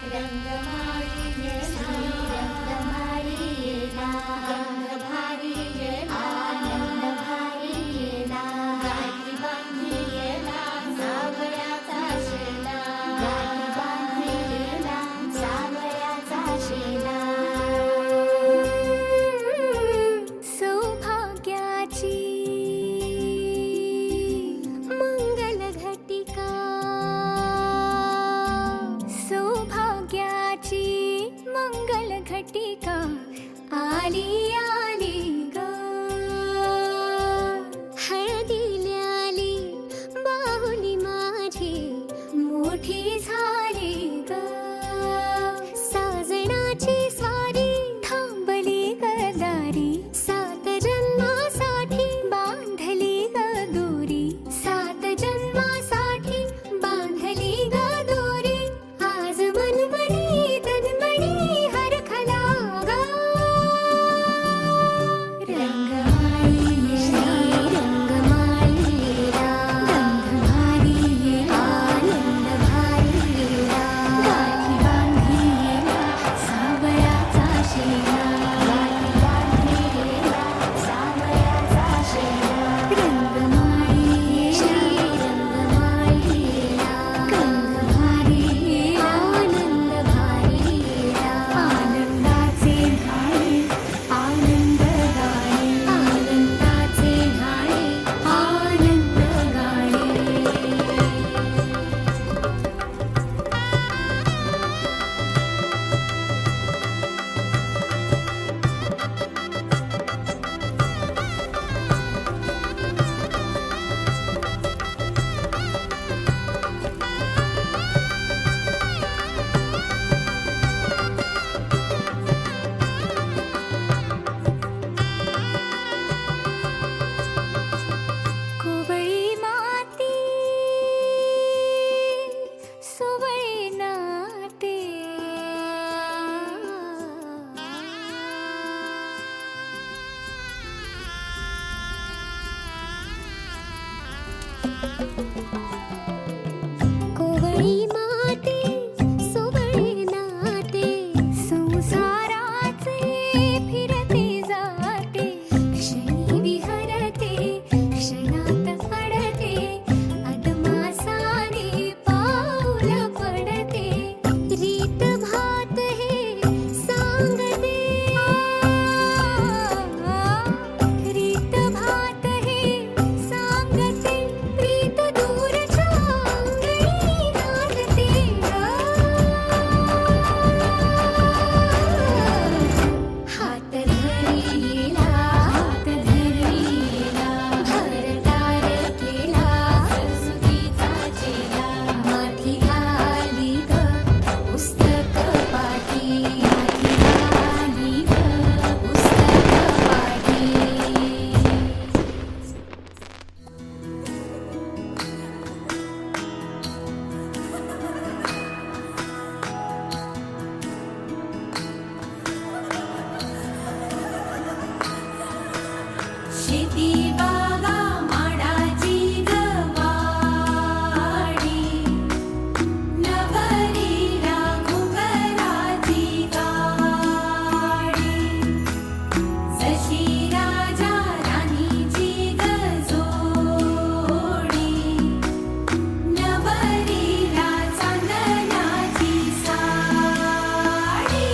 रंगमाळी रंगमाळी येला रंगभारी येला आनंद भारी येला गाठी बांधी येला सावयाचा शेला गाठी बांधी येला सावयाचा शेला सौभाग्याची मंगल घटिका सौभाग्याची मंगल घटिका आली आली ग हळदीला आली बाहुली माझी मोठी झाली ग साजणाची स्वारी थांबली गदारी सात जन्मासाठी बांधली ग दोरी सात जन्मासाठी बांधली ग दोरी आज मनमणी तन्मणी हरखला ग रंगमाळी रंगमाळी रंगभारी आनंद भारी गाठी बांधी सावयाचा शेला गाठी बांधी सावयाचा शेला रंगमाळी रंगमाळी रंगभारी आनंद भारी आनंदाचे घाळे आनंद गाणे आनंदाचे घाळे आनंद गाणे कोवळी माती सुवळी नाते कोवळी माती सुवळी नाते संसाराचे फिरते जाते क्षणी विहरते क्षणात अडते अदमासाने पाऊल पडते रीत भात हे सांगते रीत भात हे सांगते प्रीत दूरच्या अंगणी नांदते हात धरीला भरतार केला सरस्वतीचा चेला माथी घाली ग पुस्तक पाठी माथी घाली ग पुस्तक पाठी शेती बागा माडाची गवाडी नवरीला घुंगराची गाडी जशी राजा राणीची गजोडी नवरीला चांदण्याची साडी